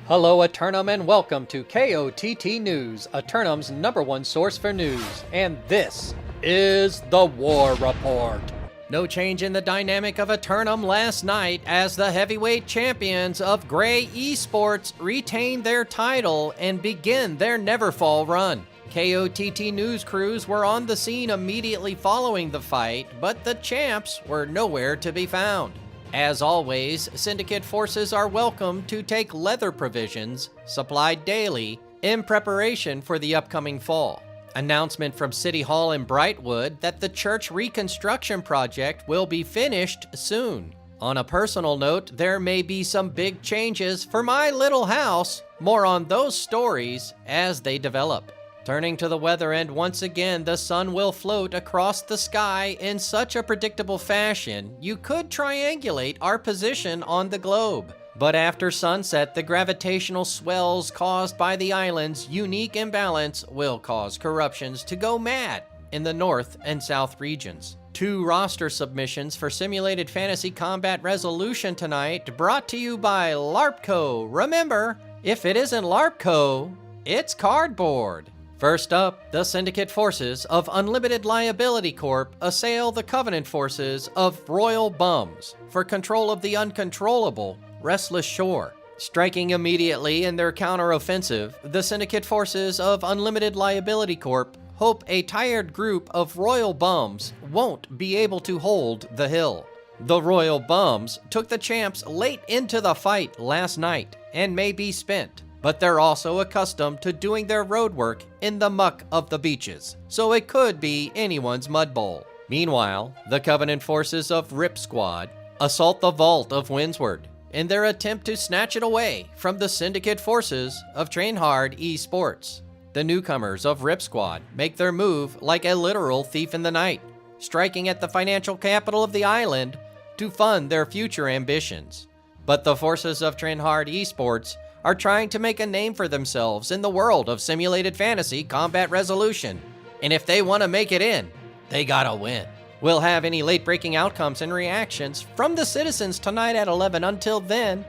Hello, Eternum, and welcome to KOTT News, Eternum's #1 source for news. And this is the War Report. No change in the dynamic of Eternum last night as the heavyweight champions of Gray Esports retain their title and begin their Neverfall run. KOTT news crews were on the scene immediately following the fight, but the champs were nowhere to be found. As always, Syndicate forces are welcome to take leather provisions, supplied daily, in preparation for the upcoming fall. Announcement from City Hall in Brightwood that the church reconstruction project will be finished soon. On a personal note, there may be some big changes for my little house. More on those stories as they develop. Turning to the weather, and once again, the sun will float across the sky in such a predictable fashion, you could triangulate our position on the globe. But after sunset, the gravitational swells caused by the island's unique imbalance will cause corruptions to go mad in the north and south regions. 2 roster submissions for Simulated Fantasy Combat Resolution tonight, brought to you by LARPco. Remember, if it isn't LARPco, it's cardboard. First up, the Syndicate forces of Unlimited Liability Corp assail the Covenant forces of Royal Bums for control of the uncontrollable Restless Shore. Striking immediately in their counteroffensive, the Syndicate forces of Unlimited Liability Corp hope a tired group of Royal Bums won't be able to hold the hill. The Royal Bums took the champs late into the fight last night and may be spent, but they're also accustomed to doing their road work in the muck of the beaches, so it could be anyone's mud bowl. Meanwhile, the Covenant forces of Rip Squad assault the vault of Windsward in their attempt to snatch it away from the Syndicate forces of Trainhard Esports. The newcomers of Rip Squad make their move like a literal thief in the night, striking at the financial capital of the island to fund their future ambitions. But the forces of Trainhard Esports are trying to make a name for themselves in the world of Simulated Fantasy Combat Resolution. And if they want to make it in, they gotta win. We'll have any late-breaking outcomes and reactions from the citizens tonight at 11. Until then,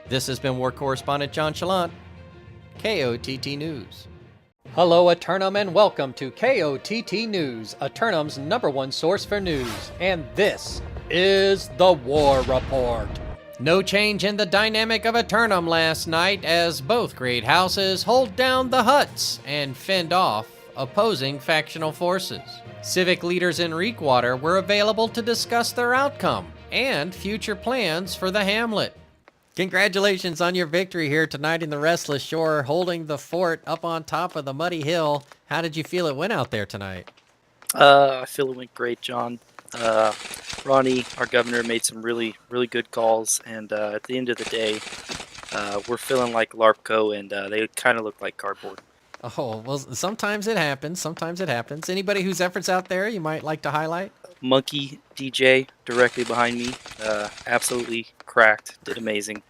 this has been War Correspondent JChalant, KOTT News. Hello, Eternum, and welcome to KOTT News, Eternum's #1 source for news. And this is the War Report. No change in the dynamic of Eternum last night as both great houses hold down the huts and fend off opposing factional forces. Civic leaders in Reekwater were available to discuss their outcome and future plans for the hamlet. Congratulations on your victory here tonight in the Restless Shore, holding the fort up on top of the muddy hill. How did you feel it went out there tonight? I feel it went great, John. Ronnie, our governor, made some really good calls, and at the end of the day, we're feeling like LARPco, and they kind of look like cardboard. Oh, well, sometimes it happens. Anybody whose efforts out there you might like to highlight? Monkey DJ, directly behind me, absolutely cracked, did amazing.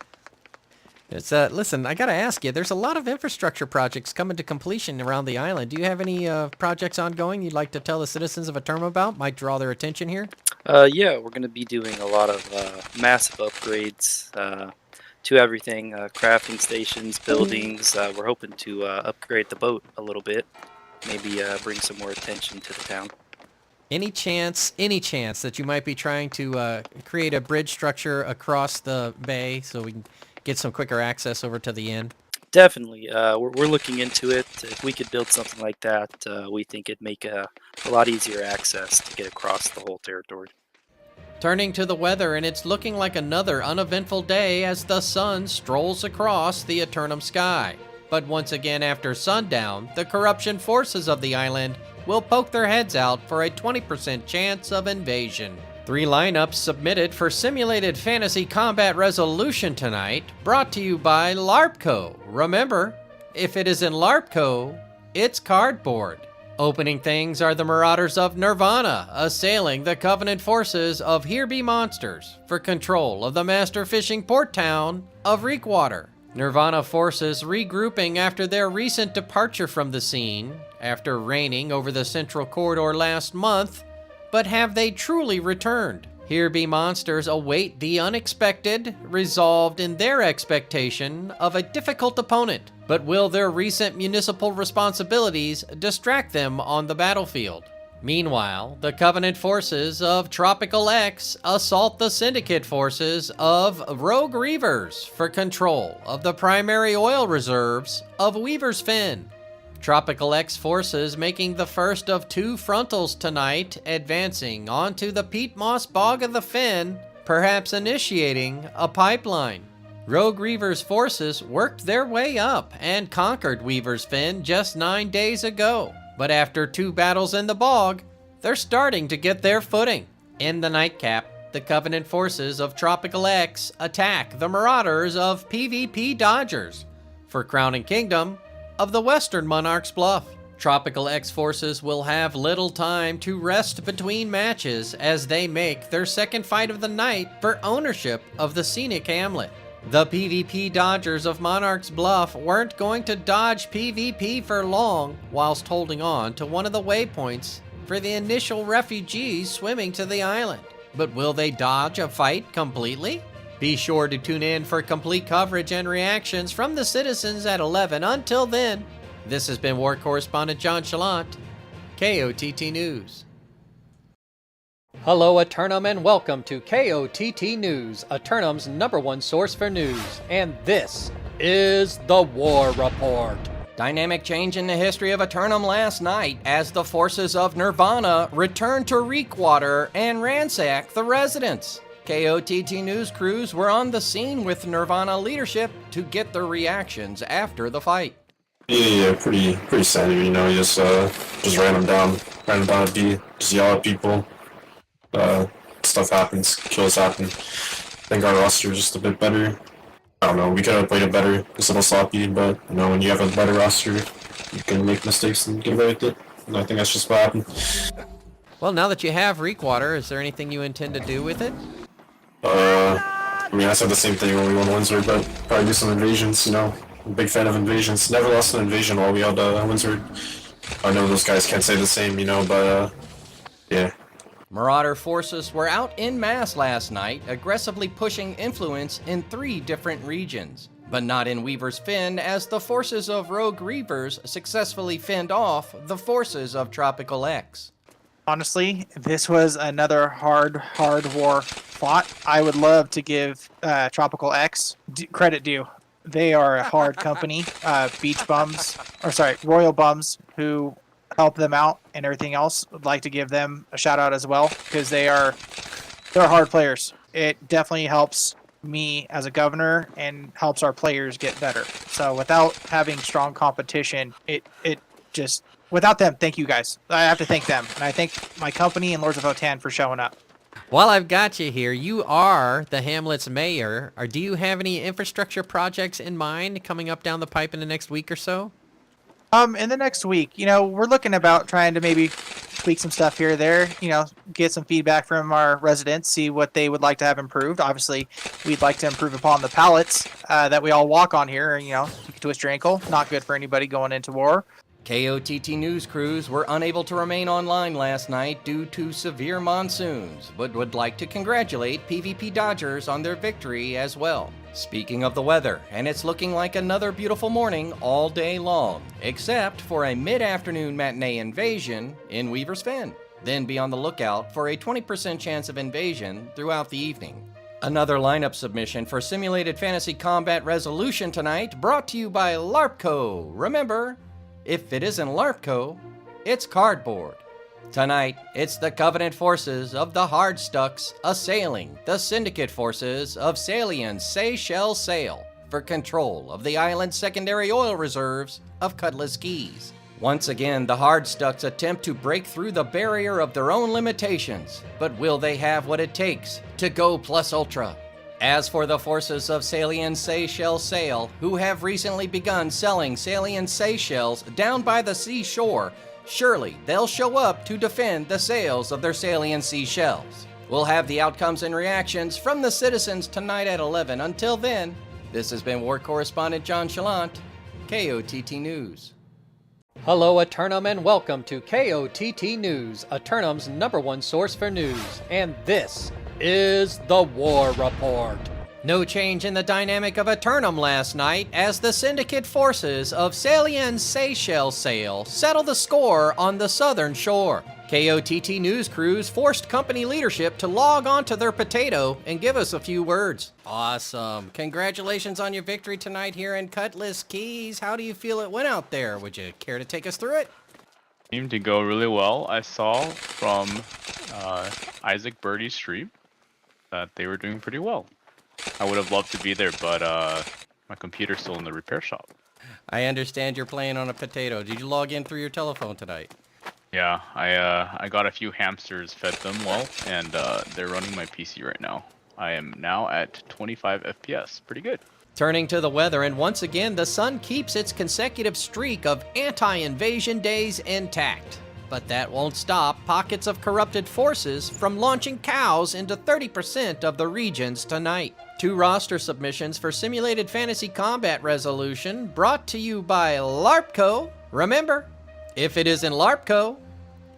It's listen, I gotta ask you, there's a lot of infrastructure projects coming to completion around the island. Do you have any projects ongoing you'd like to tell the citizens of Eternum about? Might draw their attention here? Yeah, we're going to be doing a lot of massive upgrades to everything, crafting stations, buildings. We're hoping to upgrade the boat a little bit, maybe bring some more attention to the town. Any chance that you might be trying to create a bridge structure across the bay so we can get some quicker access over to the inn? Definitely. We're looking into it. If we could build something like that, we think it'd make a lot easier access to get across the whole territory. Turning to the weather, and it's looking like another uneventful day as the sun strolls across the Eternum sky. But once again after sundown, the corruption forces of the island will poke their heads out for a 20% chance of invasion. 3 lineups submitted for Simulated Fantasy Combat Resolution tonight, brought to you by LARPco. Remember, if it isn't LARPco, it's cardboard. Opening things are the Marauders of Nirvana assailing the Covenant forces of Here Be Monsters for control of the master fishing port town of Reekwater. Nirvana forces regrouping after their recent departure from the scene, after reigning over the Central Corridor last month. But have they truly returned? Here be monsters await the unexpected, resolved in their expectation of a difficult opponent. But will their recent municipal responsibilities distract them on the battlefield? Meanwhile, the Covenant forces of Tropical X assault the Syndicate forces of Rogue Reavers for control of the primary oil reserves of Weaver's Fin. Tropical X forces making the first of 2 frontals tonight, advancing onto the peat moss bog of the Fin, perhaps initiating a pipeline. Rogue Reaver's forces worked their way up and conquered Weaver's Fin just 9 days ago. But after 2 battles in the bog, they're starting to get their footing. In the nightcap, the Covenant forces of Tropical X attack the Marauders of PvP Dodgers for crowning kingdom of the Western Monarch's Bluff. Tropical X forces will have little time to rest between matches as they make their second fight of the night for ownership of the scenic hamlet. The PvP Dodgers of Monarch's Bluff weren't going to dodge PvP for long whilst holding on to one of the waypoints for the initial refugees swimming to the island. But will they dodge a fight completely? Be sure to tune in for complete coverage and reactions from the citizens at 11. Until then, this has been War Correspondent JChalant, KOTT News. Hello, Eternum, and welcome to KOTT News, Eternum's #1 source for news. And this is the War Report. Dynamic change in the history of Eternum last night as the forces of Nirvana returned to Reekwater and ransacked the residents. KOTT news crews were on the scene with Nirvana leadership to get their reactions after the fight. Yeah, pretty sad. You know, just ran them down at B, just yell at people. Stuff happens, kills happen. I think our roster is just a bit better. I don't know, we could have played it better. It's a little sloppy, but you know, when you have a better roster, you can make mistakes and get away with it. And I think that's just what happened. Well, now that you have Reekwater, is there anything you intend to do with it? I mean, I said the same thing when we won Windsor, but probably do some invasions, you know. I'm a big fan of invasions. Never lost an invasion while we had Windsor. I know those guys can't say the same, you know, but yeah. Marauder forces were out en masse last night, aggressively pushing influence in 3 different regions. But not in Weaver's Fin, as the forces of Rogue Reavers successfully fended off the forces of Tropical X. Honestly, this was another hard war fought. I would love to give Tropical X credit due. They are a hard company. Beach bums, Royal bums who help them out and everything else. Would like to give them a shout out as well because they're hard players. It definitely helps me as a governor and helps our players get better. So without having strong competition, it just without them, thank you guys. I have to thank them, and I thank my company and Lords of Votan for showing up. While I've got you here, you are the hamlet's mayor. Or do you have any infrastructure projects in mind coming up down the pipe in the next week or so? In the next week, you know, we're looking about trying to maybe tweak some stuff here or there, you know, get some feedback from our residents, see what they would like to have improved. Obviously, we'd like to improve upon the pallets that we all walk on here. You know, you can twist your ankle. Not good for anybody going into war. KOTT news crews were unable to remain online last night due to severe monsoons, but would like to congratulate PvP Dodgers on their victory as well. Speaking of the weather, and it's looking like another beautiful morning all day long, except for a mid-afternoon matinee invasion in Weaver's Fin. Then be on the lookout for a 20% chance of invasion throughout the evening. Another lineup submission for Simulated Fantasy Combat Resolution tonight, brought to you by LARPco. Remember, if it isn't LARPco, it's cardboard. Tonight, it's the Covenant forces of the Hardstucks assailing the Syndicate forces of Salian Seychelles Sail for control of the island's secondary oil reserves of Cutlass Keys. Once again, the Hardstucks attempt to break through the barrier of their own limitations, but will they have what it takes to go plus ultra? As for the forces of Salian Seychelles Sail, who have recently begun selling Salian Seychelles down by the seashore, surely they'll show up to defend the sails of their Salian Seychelles. We'll have the outcomes and reactions from the citizens tonight at 11. Until then, this has been War Correspondent JChalant, KOTT News. Hello, Eternum, and welcome to KOTT News, Eternum's #1 source for news. And this is the War Report. No change in the dynamic of Eternum last night as the syndicate forces of Salien Seychelles Sail settle the score on the southern shore. KOTT news crews forced company leadership to log onto their potato and give us a few words. Awesome. Congratulations on your victory tonight here in Cutlass Keys. How do you feel it went out there? Would you care to take us through it? Seemed to go really well. I saw from Isaac Birdie's stream that they were doing pretty well. I would have loved to be there, but my computer's still in the repair shop. I understand you're playing on a potato. Did you log in through your telephone tonight? Yeah, I got a few hamsters, fed them well, and they're running my PC right now. I am now at 25 FPS. Pretty good. Turning to the weather, and once again, the sun keeps its consecutive streak of anti-invasion days intact. But that won't stop pockets of corrupted forces from launching cows into 30% of the regions tonight. 2 roster submissions for Simulated Fantasy Combat Resolution brought to you by LARPco. Remember, if it isn't LARPco,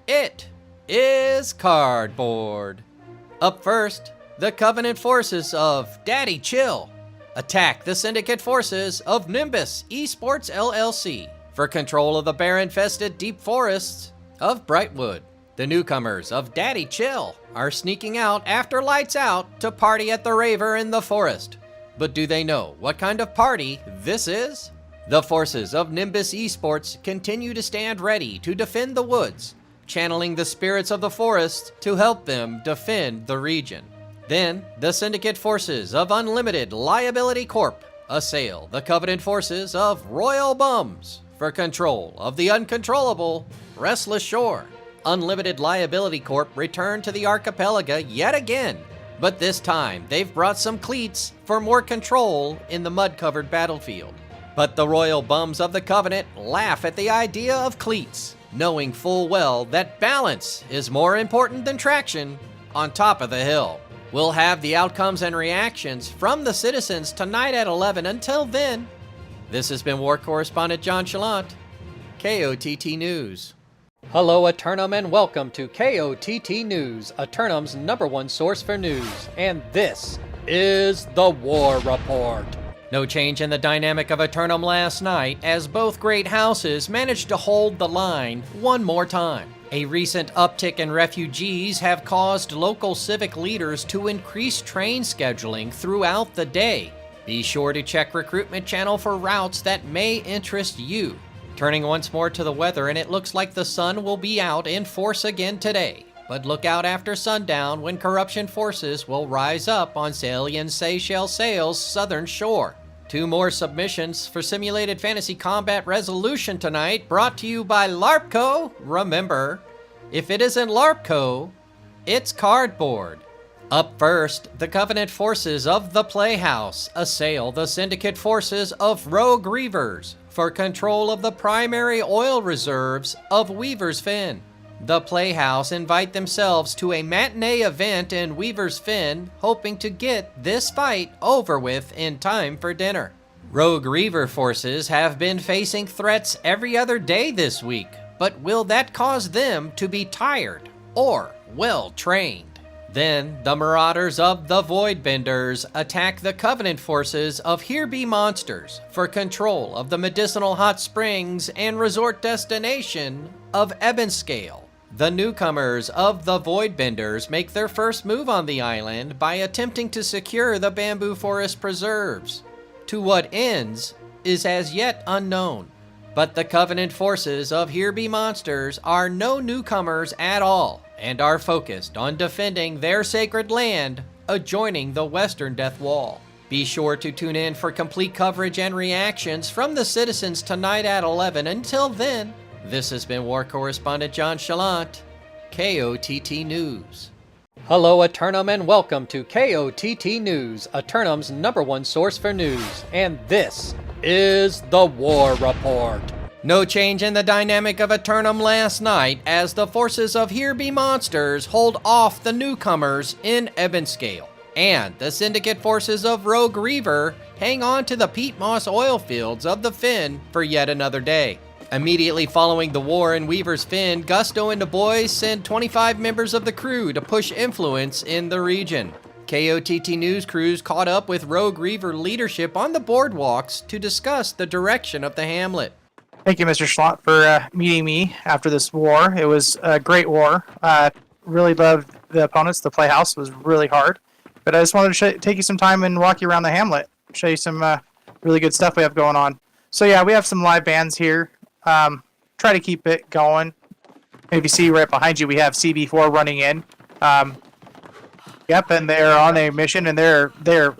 it is cardboard. Up first, the Covenant forces of Daddy Chill attack the Syndicate forces of Nimbus Esports LLC for control of the bear-infested deep forests of Brightwood. The newcomers of Daddy Chill are sneaking out after lights out to party at the Raver in the forest. But do they know what kind of party this is? The forces of Nimbus Esports continue to stand ready to defend the woods, channeling the spirits of the forest to help them defend the region. Then, the Syndicate forces of Unlimited Liability Corp assail the Covenant forces of Royal Bums for control of the uncontrollable Restless Shore. Unlimited Liability Corp returned to the archipelago yet again, but this time they've brought some cleats for more control in the mud-covered battlefield. But the Royal Bums of the Covenant laugh at the idea of cleats, knowing full well that balance is more important than traction on top of the hill. We'll have the outcomes and reactions from the citizens tonight at 11. Until then, this has been War Correspondent JChalant, KOTT News. Hello, Eternum, and welcome to KOTT News, Eternum's #1 source for news. And this is the War Report. No change in the dynamic of Eternum last night, as both great houses managed to hold the line one more time. A recent uptick in refugees have caused local civic leaders to increase train scheduling throughout the day. Be sure to check Recruitment Channel for routes that may interest you. Turning once more to the weather, and it looks like the sun will be out in force again today. But look out after sundown when corruption forces will rise up on Salien Seychelles Sail's southern shore. 2 more submissions for Simulated Fantasy Combat Resolution tonight, brought to you by LARPco. Remember, if it isn't LARPco, it's cardboard. Up first, the Covenant forces of the Playhouse assail the Syndicate forces of Rogue Reavers for control of the primary oil reserves of Weaver's Fin. The Playhouse invite themselves to a matinee event in Weaver's Fin, hoping to get this fight over with in time for dinner. Rogue Reaver forces have been facing threats every other day this week, but will that cause them to be tired or well-trained? Then, the Marauders of the Voidbenders attack the Covenant forces of Here Be Monsters for control of the medicinal hot springs and resort destination of Ebonscale. The newcomers of the Voidbenders make their first move on the island by attempting to secure the bamboo forest preserves. To what ends is as yet unknown. But the Covenant forces of Here Be Monsters are no newcomers at all, and are focused on defending their sacred land adjoining the western Death Wall. Be sure to tune in for complete coverage and reactions from the citizens tonight at 11. Until then, this has been War Correspondent JChalant, KOTT News. Hello, Eternum, and welcome to KOTT News, Eternum's #1 source for news. And this is the War Report. No change in the dynamic of Eternum last night, as the forces of Here Be Monsters hold off the newcomers in Ebonscale, and the Syndicate forces of Rogue Reaver hang on to the peat moss oil fields of the Fin for yet another day. Immediately following the war in Weaver's Fin, Gusto and the boys send 25 members of the crew to push influence in the region. KOTT news crews caught up with Rogue Reaver leadership on the boardwalks to discuss the direction of the hamlet. Thank you, Mr. Schlott, for meeting me after this war. It was a great war. Really loved the opponents. The playhouse was really hard. But I just wanted to take you some time and walk you around the hamlet, show you some really good stuff we have going on. So yeah, we have some live bands here. Try to keep it going. If you see right behind you, we have CB4 running in. Yep, and they're on a mission, and they're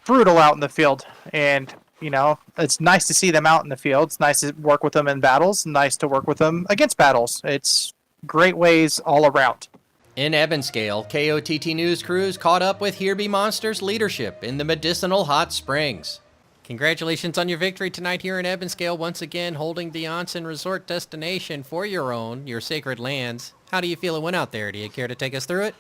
brutal out in the field. And you know, it's nice to see them out in the field. It's nice to work with them in battles. Nice to work with them against battles. It's great ways all around. In Ebonscale, KOTT news crews caught up with Here Be Monsters leadership in the medicinal hot springs. Congratulations on your victory tonight here in Ebonscale, once again holding the onsen resort destination for your sacred lands. How do you feel it went out there? Do you care to take us through it?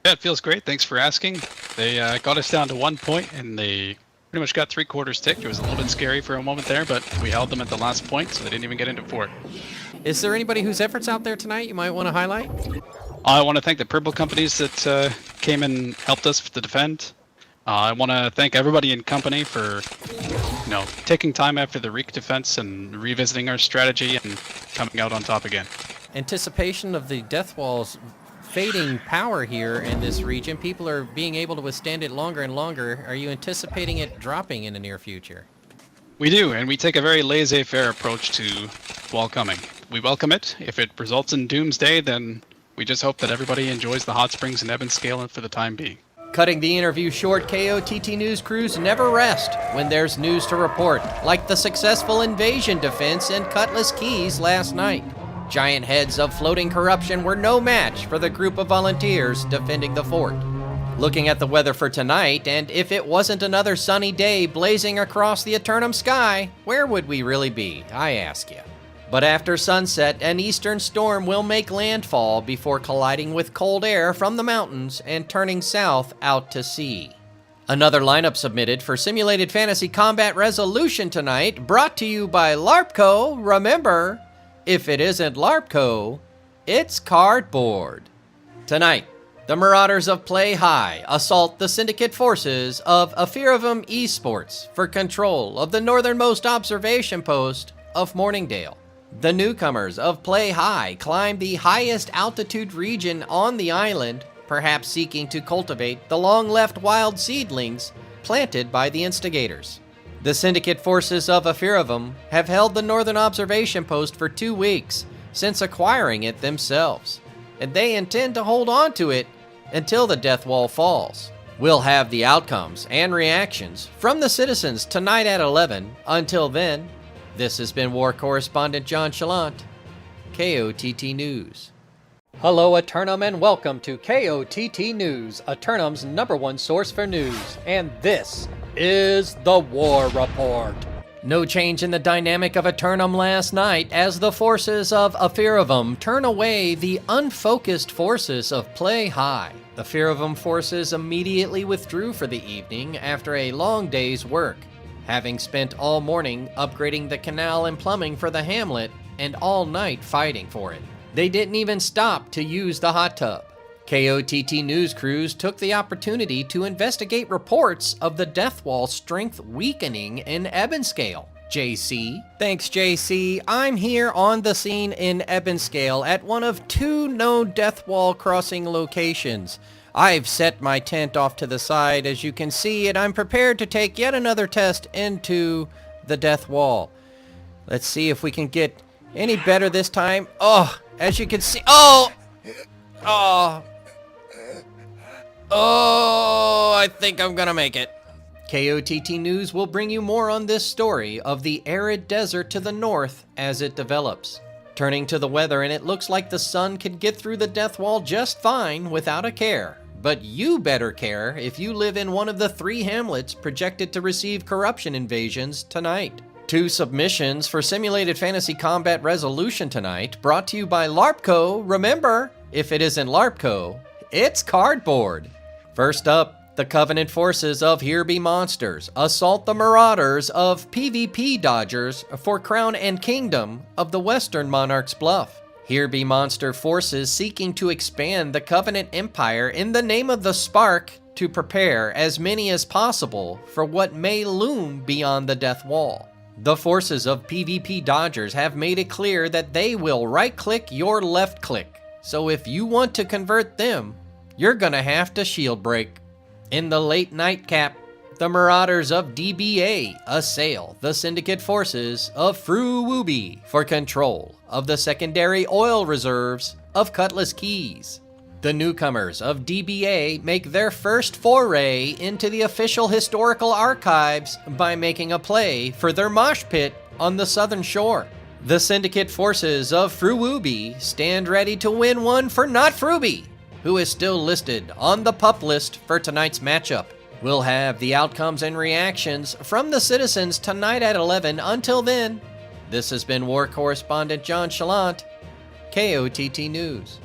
Yeah, it feels great. Thanks for asking. They got us down to 1 point, and they pretty much got 3/4 ticked. It was a little bit scary for a moment there, but we held them at the last point, so they didn't even get into fort. Is there anybody whose efforts out there tonight you might want to highlight? I want to thank the purple companies that came and helped us to defend. I want to thank everybody in company for, taking time after the Reek defense and revisiting our strategy and coming out on top again. Anticipation of the death wall's fading power here in this region. People are being able to withstand it longer and longer. Are you anticipating it dropping in the near future? We do, and we take a very laissez-faire approach to wall coming. We welcome it. If it results in doomsday, then we just hope that everybody enjoys the hot springs in Ebonscale for the time being. Cutting the interview short, KOTT news crews never rest when there's news to report, like the successful invasion defense in Cutlass Keys last night. Giant heads of floating corruption were no match for the group of volunteers defending the fort. Looking at the weather for tonight, and if it wasn't another sunny day blazing across the eternum sky, where would we really be, I ask you? But after sunset, an eastern storm will make landfall before colliding with cold air from the mountains and turning south out to sea. Another lineup submitted for Simulated Fantasy Combat Resolution tonight, brought to you by LARPco. Remember, if it isn't LARPco, it's cardboard. Tonight, the Marauders of Play High assault the syndicate forces of Afiravum Esports for control of the northernmost observation post of Morningdale. The newcomers of Play High climb the highest altitude region on the island, perhaps seeking to cultivate the long-left wild seedlings planted by the instigators. The syndicate forces of Afiravum have held the northern observation post for 2 weeks since acquiring it themselves, and they intend to hold on to it until the death wall falls. We'll have the outcomes and reactions from the citizens tonight at 11. Until then, this has been War Correspondent JChalant, KOTT News. Hello, Eternum, and welcome to KOTT News, Eternum's #1 source for news. And this is the War Report. No change in the dynamic of Eternum last night as the forces of Afiravum turn away the unfocused forces of Play High. The Afiravum forces immediately withdrew for the evening after a long day's work, having spent all morning upgrading the canal and plumbing for the hamlet and all night fighting for it. They didn't even stop to use the hot tub. KOTT news crews took the opportunity to investigate reports of the death wall strength weakening in Ebonscale. JC. Thanks, JC. I'm here on the scene in Ebonscale at one of 2 known death wall crossing locations. I've set my tent off to the side, as you can see, and I'm prepared to take yet another test into the death wall. Let's see if we can get any better this time. Oh, as you can see, oh, I think I'm gonna make it. KOTT News will bring you more on this story of the arid desert to the north as it develops. Turning to the weather, and it looks like the sun can get through the death wall just fine without a care. But you better care if you live in one of the 3 hamlets projected to receive corruption invasions tonight. 2 submissions for Simulated Fantasy Combat Resolution tonight, brought to you by LARPco. Remember, if it isn't LARPco, it's cardboard. First up, The Covenant forces of Here Be Monsters assault the Marauders of PvP Dodgers for Crown and Kingdom of the Western Monarch's Bluff. Here Be Monster forces seeking to expand the Covenant Empire in the name of the Spark to prepare as many as possible for what may loom beyond the Death Wall. The forces of PvP Dodgers have made it clear that they will right-click your left-click, so if you want to convert them, you're gonna have to shield break. In the late nightcap, the Marauders of DBA assail the Syndicate forces of Fruwubi for control of the secondary oil reserves of Cutlass Keys. The newcomers of DBA make their first foray into the official historical archives by making a play for their mosh pit on the southern shore. The Syndicate forces of Fruwubi stand ready to win one for Not Fruby, who is still listed on the pup list for tonight's matchup. We'll have the outcomes and reactions from the citizens tonight at 11. Until then, this has been War Correspondent JChalant, KOTT News.